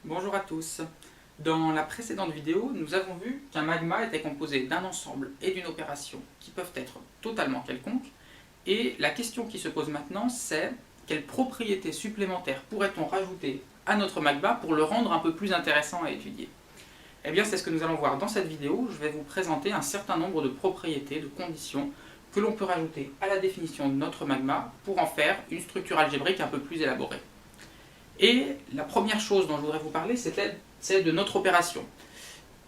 Bonjour à tous. Dans la précédente vidéo, nous avons vu qu'un magma était composé d'un ensemble et d'une opération qui peuvent être totalement quelconques, et la question qui se pose maintenant, c'est quelles propriétés supplémentaires pourrait-on rajouter à notre magma pour le rendre un peu plus intéressant à étudier? Eh bien, c'est ce que nous allons voir dans cette vidéo. Je vais vous présenter un certain nombre de propriétés, de conditions que l'on peut rajouter à la définition de notre magma pour en faire une structure algébrique un peu plus élaborée. Et la première chose dont je voudrais vous parler, c'est de notre opération.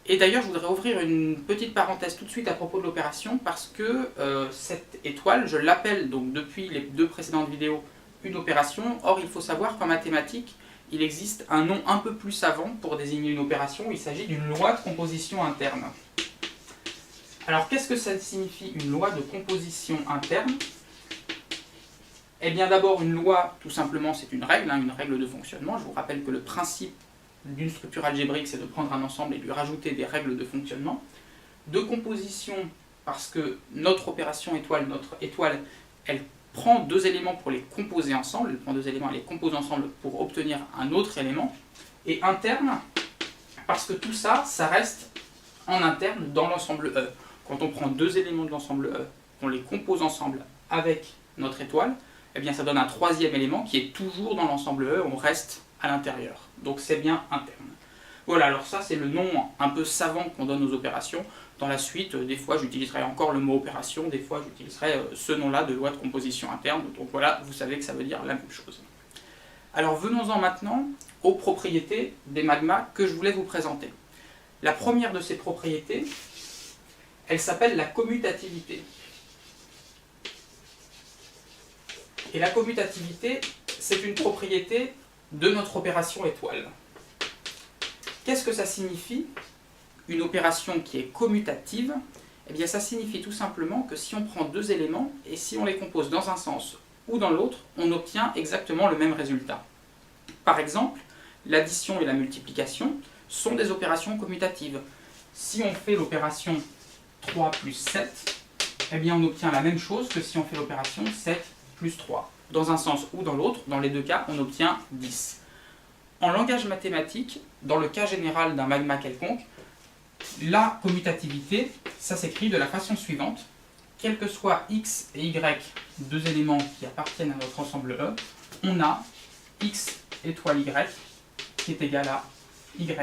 Et d'ailleurs, je voudrais ouvrir une petite parenthèse tout de suite à propos de l'opération, parce que cette étoile, je l'appelle donc depuis les deux précédentes vidéos une opération. Or, il faut savoir qu'en mathématiques, il existe un nom un peu plus savant pour désigner une opération. Il s'agit d'une loi de composition interne. Alors, qu'est-ce que ça signifie une loi de composition interne ? Eh bien d'abord, une loi, tout simplement, c'est une règle de fonctionnement. Je vous rappelle que le principe d'une structure algébrique, c'est de prendre un ensemble et lui rajouter des règles de fonctionnement. De composition, parce que notre opération étoile, elle prend deux éléments pour les composer ensemble, elle prend deux éléments et les compose ensemble pour obtenir un autre élément. Et interne, parce que tout ça, ça reste en interne dans l'ensemble E. Quand on prend deux éléments de l'ensemble E, qu'on les compose ensemble avec notre étoile, eh bien ça donne un troisième élément qui est toujours dans l'ensemble E, on reste à l'intérieur. Donc c'est bien interne. Voilà, alors ça c'est le nom un peu savant qu'on donne aux opérations. Dans la suite, des fois j'utiliserai encore le mot opération, des fois j'utiliserai ce nom-là de loi de composition interne. Donc voilà, vous savez que ça veut dire la même chose. Alors venons-en maintenant aux propriétés des magmas que je voulais vous présenter. La première de ces propriétés, elle s'appelle la commutativité. Et la commutativité, c'est une propriété de notre opération étoile. Qu'est-ce que ça signifie, une opération qui est commutative? Eh bien, ça signifie tout simplement que si on prend deux éléments, et si on les compose dans un sens ou dans l'autre, on obtient exactement le même résultat. Par exemple, l'addition et la multiplication sont des opérations commutatives. Si on fait l'opération 3 plus 7, eh bien on obtient la même chose que si on fait l'opération 7 plus 3. Dans un sens ou dans l'autre, dans les deux cas, on obtient 10. En langage mathématique, dans le cas général d'un magma quelconque, la commutativité, ça s'écrit de la façon suivante. Quels que soient x et y, deux éléments qui appartiennent à notre ensemble E, on a x étoile y qui est égal à y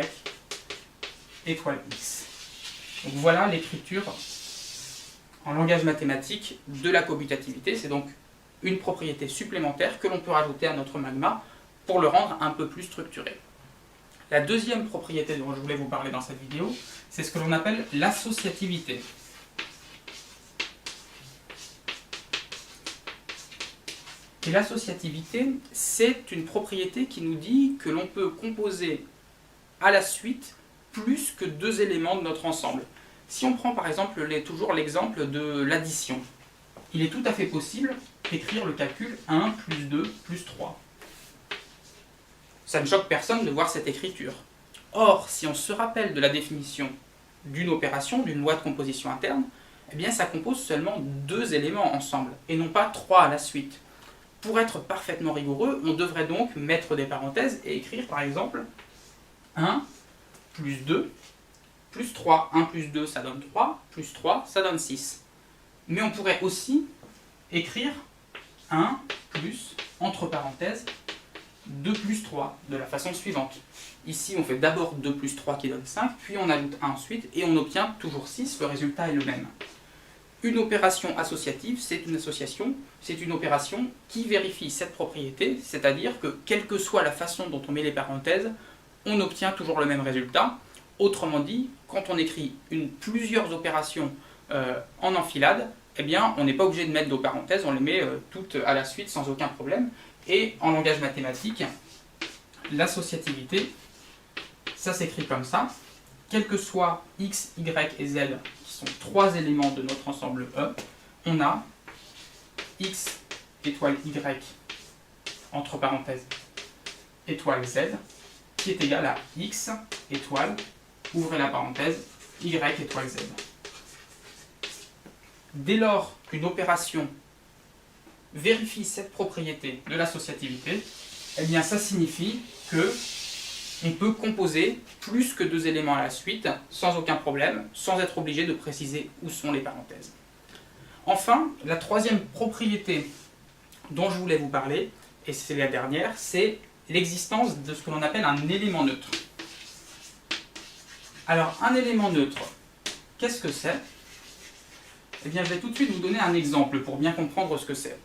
étoile x. Donc voilà l'écriture en langage mathématique de la commutativité. C'est donc une propriété supplémentaire que l'on peut rajouter à notre magma pour le rendre un peu plus structuré. La deuxième propriété dont je voulais vous parler dans cette vidéo, c'est ce que l'on appelle l'associativité. Et l'associativité, c'est une propriété qui nous dit que l'on peut composer à la suite plus que deux éléments de notre ensemble. Si on prend par exemple toujours l'exemple de l'addition, il est tout à fait possible d'écrire le calcul 1 plus 2 plus 3. Ça ne choque personne de voir cette écriture. Or, si on se rappelle de la définition d'une opération, d'une loi de composition interne, eh bien ça compose seulement deux éléments ensemble, et non pas trois à la suite. Pour être parfaitement rigoureux, on devrait donc mettre des parenthèses et écrire par exemple 1 plus 2 plus 3. 1 plus 2 ça donne 3, plus 3 ça donne 6. Mais on pourrait aussi écrire 1 plus, entre parenthèses, 2 plus 3, de la façon suivante. Ici, on fait d'abord 2 plus 3 qui donne 5, puis on ajoute 1 ensuite, et on obtient toujours 6, le résultat est le même. Une opération associative, c'est une opération qui vérifie cette propriété, c'est-à-dire que, quelle que soit la façon dont on met les parenthèses, on obtient toujours le même résultat. Autrement dit, quand on écrit plusieurs opérations en enfilade, eh bien, on n'est pas obligé de mettre de parenthèses, on les met toutes à la suite sans aucun problème. Et en langage mathématique, l'associativité, ça s'écrit comme ça. Quels que soient x, y et z, qui sont trois éléments de notre ensemble E, on a x étoile y, entre parenthèses, étoile z, qui est égal à x étoile, ouvrez la parenthèse, y étoile z. Dès lors qu'une opération vérifie cette propriété de l'associativité, eh bien ça signifie que on peut composer plus que 2 éléments à la suite, sans aucun problème, sans être obligé de préciser où sont les parenthèses. Enfin, la troisième propriété dont je voulais vous parler, et c'est la dernière, c'est l'existence de ce que l'on appelle un élément neutre. Alors, un élément neutre, qu'est-ce que c'est? Eh bien, je vais tout de suite vous donner un exemple pour bien comprendre ce que c'est.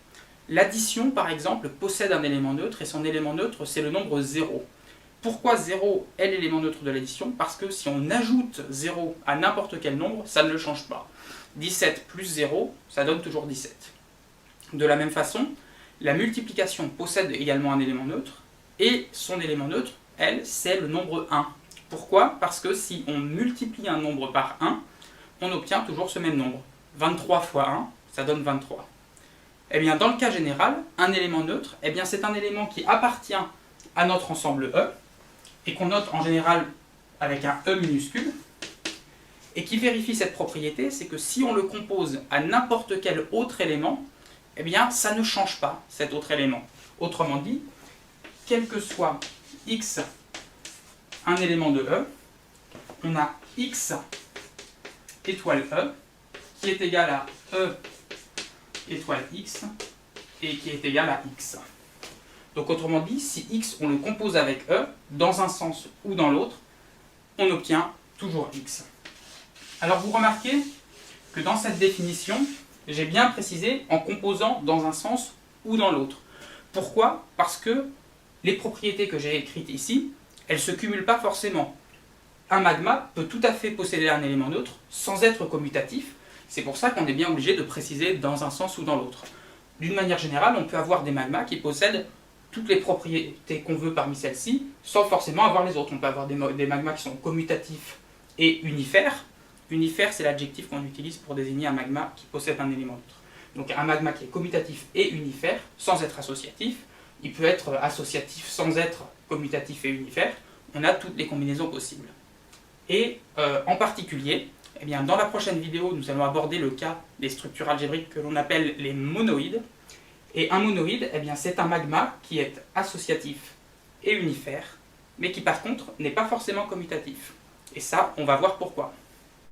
L'addition, par exemple, possède un élément neutre, et son élément neutre, c'est le nombre 0. Pourquoi 0 est l'élément neutre de l'addition? Parce que si on ajoute 0 à n'importe quel nombre, ça ne le change pas. 17 plus 0, ça donne toujours 17. De la même façon, la multiplication possède également un élément neutre, et son élément neutre, elle, c'est le nombre 1. Pourquoi? Parce que si on multiplie un nombre par 1, on obtient toujours ce même nombre. 23 fois 1, ça donne 23. Eh bien, dans le cas général, un élément neutre, eh bien, c'est un élément qui appartient à notre ensemble E, et qu'on note en général avec un E minuscule, et qui vérifie cette propriété, c'est que si on le compose à n'importe quel autre élément, eh bien, ça ne change pas cet autre élément. Autrement dit, quel que soit x un élément de E, on a x étoile E, qui est égal à E étoile x, et qui est égal à x. Donc autrement dit, si x on le compose avec E, dans un sens ou dans l'autre, on obtient toujours x. Alors vous remarquez que dans cette définition, j'ai bien précisé en composant dans un sens ou dans l'autre. Pourquoi? Parce que les propriétés que j'ai écrites ici, elles ne se cumulent pas forcément. Un magma peut tout à fait posséder un élément neutre sans être commutatif. C'est pour ça qu'on est bien obligé de préciser dans un sens ou dans l'autre. D'une manière générale, on peut avoir des magmas qui possèdent toutes les propriétés qu'on veut parmi celles-ci, sans forcément avoir les autres. On peut avoir des magmas qui sont commutatifs et unifères. Unifère, c'est l'adjectif qu'on utilise pour désigner un magma qui possède un élément neutre. Donc un magma qui est commutatif et unifère, sans être associatif. Il peut être associatif sans être commutatif et unifère. On a toutes les combinaisons possibles. Et en particulier, eh bien, dans la prochaine vidéo, nous allons aborder le cas des structures algébriques que l'on appelle les monoïdes. Et un monoïde, eh bien, c'est un magma qui est associatif et unifère, mais qui par contre n'est pas forcément commutatif. Et ça, on va voir pourquoi.